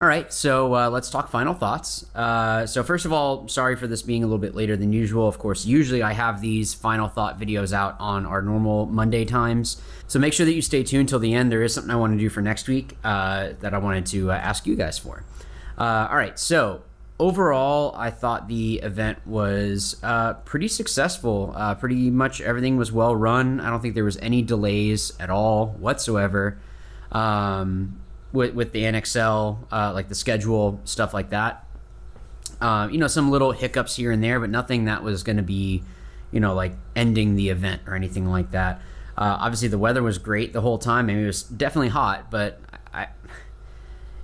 All right, so let's talk final thoughts. So first of all, sorry for this being a little bit later than usual. Of course, usually I have these final thought videos out on our normal Monday times. So make sure that you stay tuned till the end. There is something I want to do for next week that I wanted to ask you guys for. All right, so overall, I thought the event was pretty successful. Pretty much everything was well run. I don't think there was any delays at all whatsoever. With the NXL, like the schedule, stuff like that. Some little hiccups here and there, but nothing that was going to be, like ending the event or anything like that. Obviously, the weather was great the whole time. I mean, it was definitely hot, but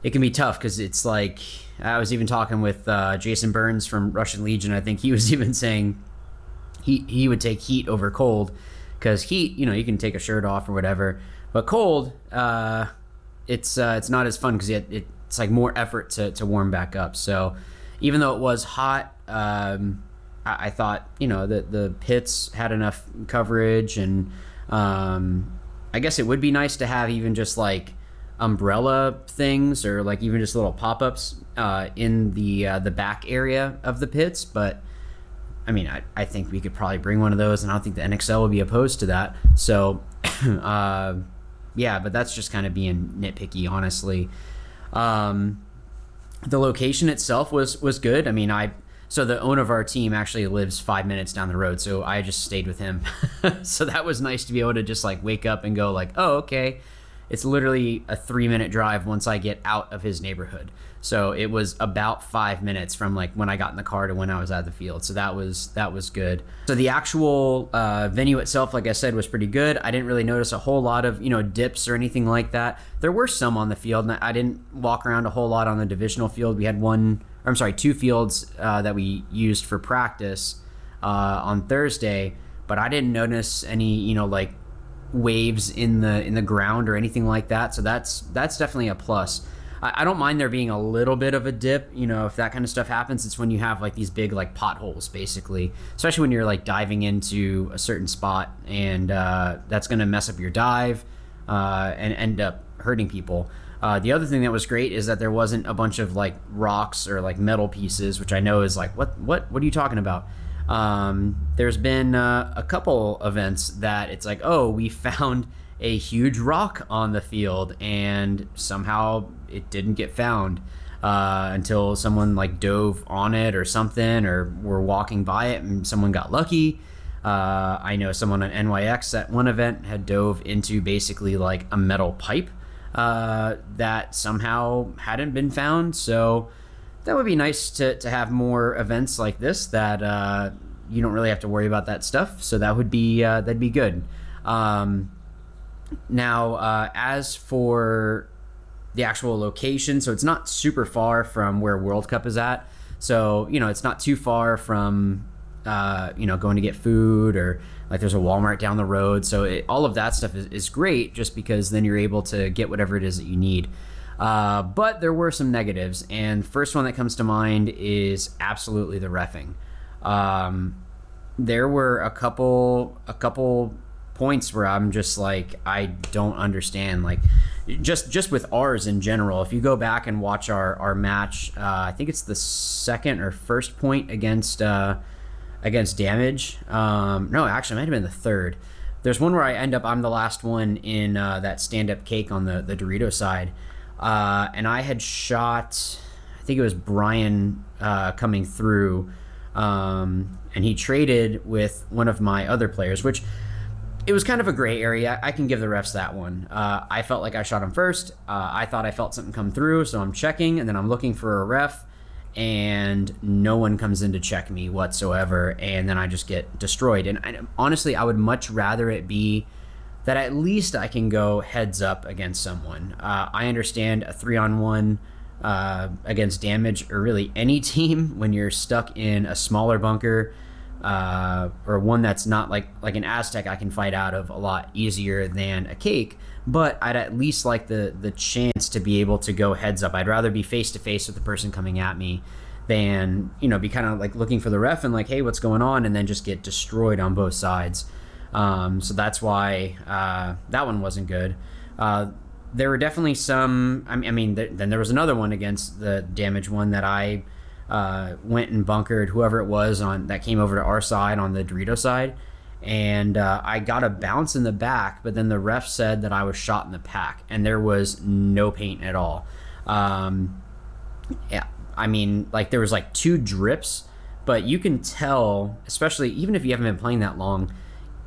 it can be tough because it's like, I was even talking with Jason Burns from Russian Legion. I think he was even saying he would take heat over cold because heat, you can take a shirt off or whatever, but cold, it's not as fun because it's like more effort to warm back up. So even though it was hot, I thought the pits had enough coverage, and I guess it would be nice to have even just like umbrella things or like even just little pop-ups in the back area of the pits. But I mean, I think we could probably bring one of those, and I don't think the NXL would be opposed to that. So yeah, but that's just kind of being nitpicky, honestly. The location itself was good. I mean, so the owner of our team actually lives 5 minutes down the road, so I just stayed with him. So that was nice to be able to just like wake up and go like, oh, okay. It's literally a 3-minute drive once I get out of his neighborhood. So it was about 5 minutes from like when I got in the car to when I was at the field. So that was good. So the actual venue itself, like I said, was pretty good. I didn't really notice a whole lot of dips or anything like that. There were some on the field, and I didn't walk around a whole lot on the divisional field. We had two fields that we used for practice on Thursday, but I didn't notice any like waves in the ground or anything like that. So that's definitely a plus. I don't mind there being a little bit of a dip, if that kind of stuff happens. It's when you have like these big like potholes, basically, especially when you're like diving into a certain spot, and that's going to mess up your dive and end up hurting people. The other thing that was great is that there wasn't a bunch of like rocks or like metal pieces, which I know is like, what are you talking about? There's been a couple events that it's like, oh, we found a huge rock on the field, and somehow it didn't get found until someone like dove on it or something, or were walking by it and someone got lucky. I know someone on NYX at one event had dove into basically like a metal pipe that somehow hadn't been found. So that would be nice to have more events like this that you don't really have to worry about that stuff. So that would be that'd be good. Now, as for the actual location, so it's not super far from where World Cup is at. So it's not too far from going to get food, or like there's a Walmart down the road. So all of that stuff is great, just because then you're able to get whatever it is that you need. But there were some negatives, and the first one that comes to mind is absolutely the reffing. There were a couple points where I'm just like, I don't understand. Like just with ours in general, if you go back and watch our match, I think it's the second or first point against Damage. No, actually, it might have been the third. There's one where I'm the last one in that stand-up cake on the Dorito side. And I had shot, I think it was Brian coming through, and he traded with one of my other players, which it was kind of a gray area. I can give the refs that one. I felt like I shot him first. I thought I felt something come through, so I'm checking, and then I'm looking for a ref, and no one comes in to check me whatsoever, and then I just get destroyed. And honestly, I would much rather it be that at least I can go heads up against someone. I understand a 3-on-1 against Damage, or really any team, when you're stuck in a smaller bunker, or one that's not like an Aztec, I can fight out of a lot easier than a cake. But I'd at least like the chance to be able to go heads up. I'd rather be face to face with the person coming at me than be kind of like looking for the ref and like, hey, what's going on, and then just get destroyed on both sides. So that's why that one wasn't good. there were definitely some. I mean, then there was another one against the damage one that I went and bunkered whoever it was on that came over to our side on the Dorito side, and I got a bounce in the back, but then the ref said that I was shot in the pack, and there was no paint at all. Yeah, I mean, like there was like 2 drips, but you can tell, especially even if you haven't been playing that long,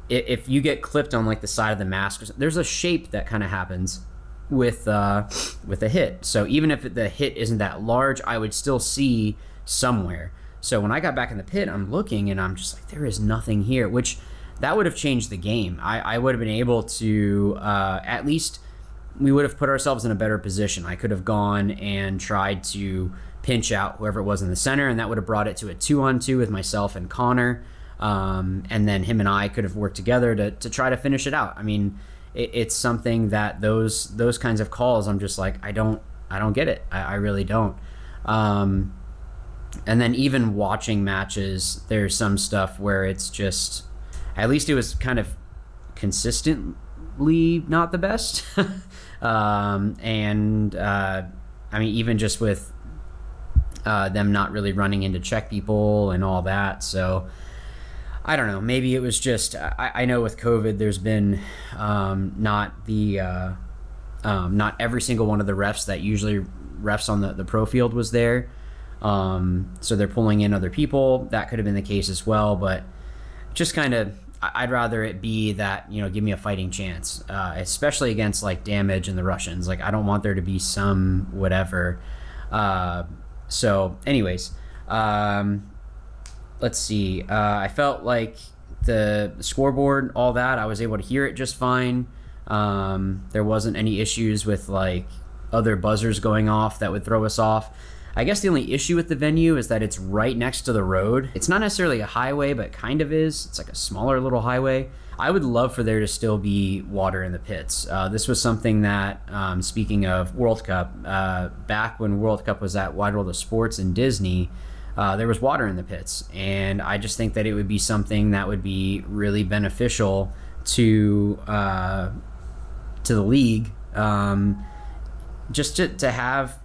if you get clipped on like the side of the mask, there's a shape that kind of happens with a hit. So even if the hit isn't that large, I would still see somewhere. So when I got back in the pit, I'm looking and I'm just like, there is nothing here, which that would have changed the game. I would have been able to at least we would have put ourselves in a better position. I could have gone and tried to pinch out whoever it was in the center, and that would have brought it to a 2-on-2 with myself and Connor. And then him and I could have worked together to try to finish it out. I mean, it's something that those kinds of calls, I'm just like, I don't get it. I really don't. And then even watching matches, there's some stuff where it's just, at least it was kind of consistently not the best. I mean, even just with them not really running in to check people and all that. So I don't know. Maybe it was just, I know with COVID, there's been not every single one of the refs that usually refs on the pro field was there. So they're pulling in other people. That could have been the case as well, but just kind of, I'd rather it be that, you know, give me a fighting chance, especially against like Damage and the Russians. Like, I don't want there to be some whatever. So anyways, let's see. I felt like the scoreboard, all that, I was able to hear it just fine. There wasn't any issues with like other buzzers going off that would throw us off. I guess the only issue with the venue is that it's right next to the road. It's not necessarily a highway, but kind of is. It's like a smaller little highway. I would love for there to still be water in the pits. This was something that, speaking of World Cup, back when World Cup was at Wide World of Sports in Disney, there was water in the pits. And I just think that it would be something that would be really beneficial to the league. Just to have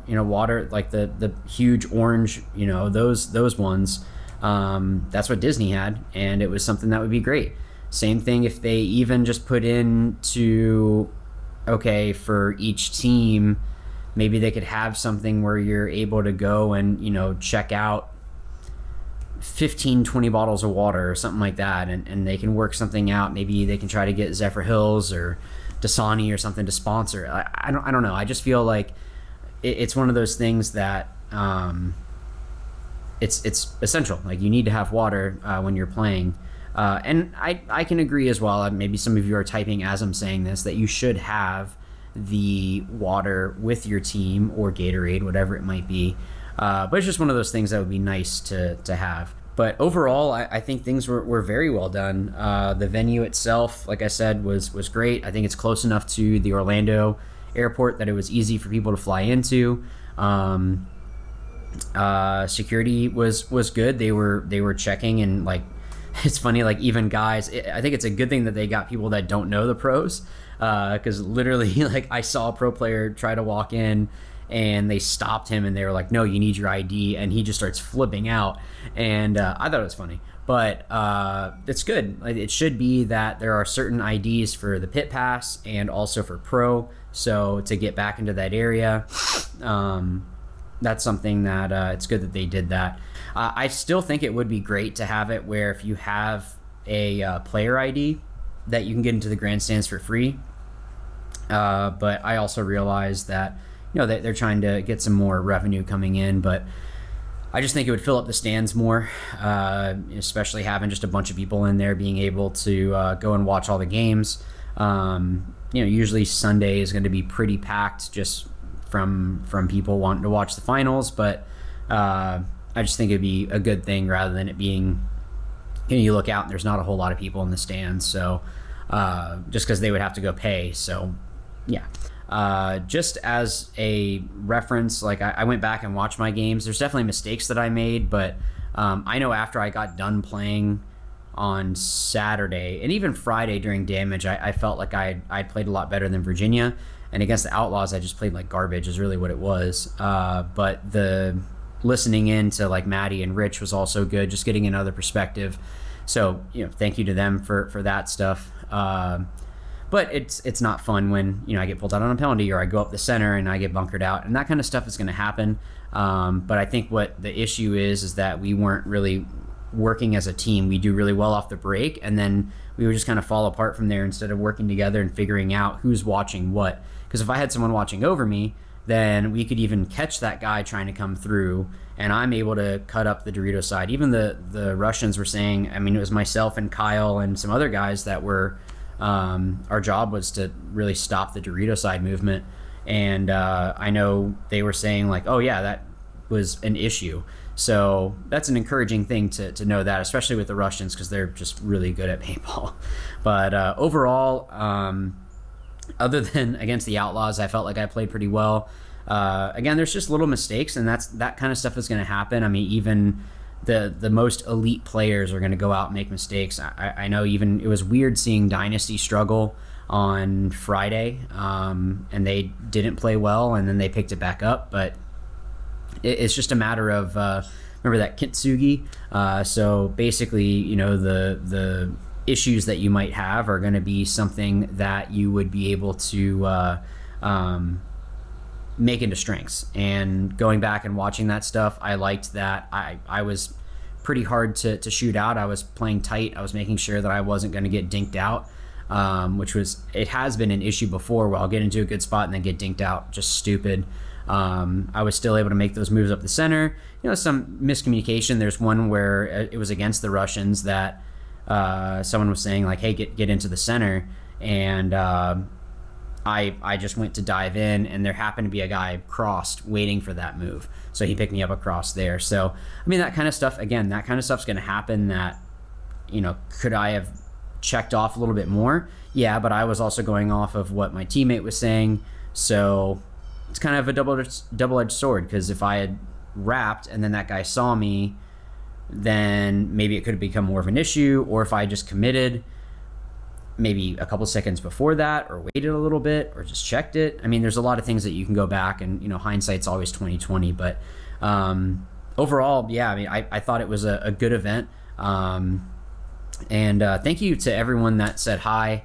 you know, water, like the huge orange, you know, those ones. That's what Disney had, and it was something that would be great. Same thing if they even just put into, okay, for each team, maybe they could have something where you're able to go and, you know, check out 15-20 bottles of water or something like that, and they can work something out. Maybe they can try to get Zephyr Hills or Dasani or something to sponsor. I don't know. I just feel like it's one of those things that it's essential. Like, you need to have water when you're playing. And I can agree as well. Maybe some of you are typing as I'm saying this, that you should have the water with your team or Gatorade, whatever it might be. But it's just one of those things that would be nice to have. But overall, I think things were very well done. The venue itself, like I said, was great. I think it's close enough to the Orlando airport that it was easy for people to fly into. Security was good. They were checking, and like, it's funny, like even guys, I think it's a good thing that they got people that don't know the pros, because literally, like, I saw a pro player try to walk in and they stopped him and they were like, no, you need your ID, and he just starts flipping out, and I thought it was funny. But it's good. It should be that there are certain IDs for the pit pass and also for pro, so to get back into that area, that's something that it's good that they did that. I still think it would be great to have it where if you have a player ID that you can get into the grandstands for free, but I also realize that, you know, they're trying to get some more revenue coming in, but I just think it would fill up the stands more, especially having just a bunch of people in there being able to go and watch all the games. You know, usually Sunday is going to be pretty packed just from people wanting to watch the finals, but I just think it'd be a good thing rather than it being, you know, you look out and there's not a whole lot of people in the stands, so just because they would have to go pay. So yeah. Just as a reference, like I went back and watched my games. There's definitely mistakes that I made, but I know after I got done playing on Saturday and even Friday during damage, I felt like I played a lot better than Virginia. And against the Outlaws, I just played like garbage is really what it was. But the listening in to like Maddie and Rich was also good, just getting another perspective. So, thank you to them for that stuff. But it's not fun when, I get pulled out on a penalty or I go up the center and I get bunkered out, and that kind of stuff is going to happen. But I think what the issue is that we weren't really working as a team. We do really well off the break, and then we would just kind of fall apart from there instead of working together and figuring out who's watching what. Because if I had someone watching over me, then we could even catch that guy trying to come through, and I'm able to cut up the Dorito side. Even the Russians were saying, I mean, it was myself and Kyle and some other guys that were, our job was to really stop the Dorito side movement. And I know they were saying like, oh yeah, that was an issue. So that's an encouraging thing to know that, especially with the Russians, because they're just really good at paintball. But overall, other than against the Outlaws, I felt like I played pretty well. Again, there's just little mistakes, and that kind of stuff is going to happen. I mean, even the most elite players are going to go out and make mistakes. I know even it was weird seeing Dynasty struggle on Friday, and they didn't play well, and then they picked it back up. But it's just a matter of remember that Kintsugi. So basically, the issues that you might have are going to be something that you would be able to make into strengths. And going back and watching that stuff, I liked that I was pretty hard to shoot out. I was playing tight. I was making sure that I wasn't going to get dinked out, which it has been an issue before where I'll get into a good spot and then get dinked out. Just stupid. I was still able to make those moves up the center. Some miscommunication. There's one where it was against the Russians that someone was saying like, hey, get into the center, and I just went to dive in, and there happened to be a guy crossed waiting for that move, so he picked me up across there. So I mean, that kind of stuff, again, that kind of stuff's going to happen. That could I have checked off a little bit more? Yeah, but I was also going off of what my teammate was saying, so it's kind of a double-edged sword, because if I had wrapped and then that guy saw me, then maybe it could have become more of an issue. Or if I just committed maybe a couple seconds before that, or waited a little bit, or just checked it. I mean, there's a lot of things that you can go back, and hindsight's always 20/20. But overall, yeah, I mean, I thought it was a good event. And thank you to everyone that said hi.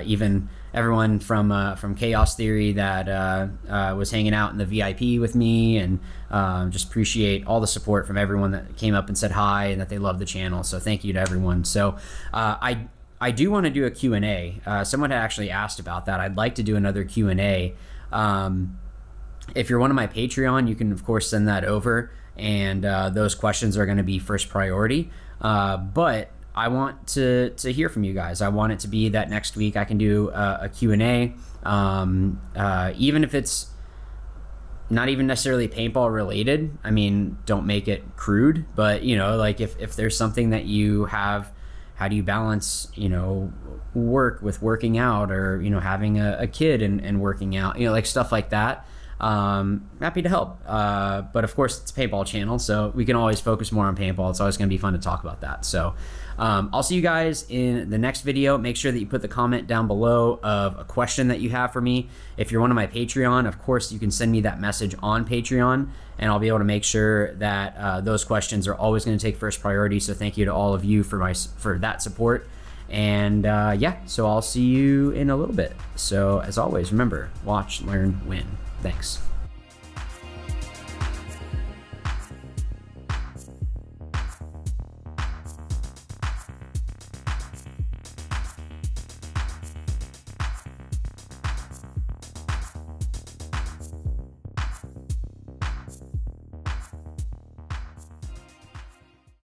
Even everyone from Chaos Theory that was hanging out in the VIP with me, and just appreciate all the support from everyone that came up and said hi and that they love the channel. So thank you to everyone. So I do want to do a Q&A. Someone had actually asked about that. I'd like to do another Q&A. If you're one of my Patreon, you can of course send that over, and those questions are going to be first priority. But I want to hear from you guys. I want it to be that next week I can do a Q&A, even if it's not even necessarily paintball related. I mean, don't make it crude, but like if there's something that you have, how do you balance, work with working out, or, having a kid and working out, like stuff like that. Happy to help. But of course it's a paintball channel, so we can always focus more on paintball. It's always going to be fun to talk about that. So I'll see you guys in the next video. Make sure that you put the comment down below of a question that you have for me. If you're one of my Patreon, of course you can send me that message on Patreon, and I'll be able to make sure that those questions are always going to take first priority. So thank you to all of you for that support. And yeah, so I'll see you in a little bit. So as always, remember, watch, learn, win. Thanks.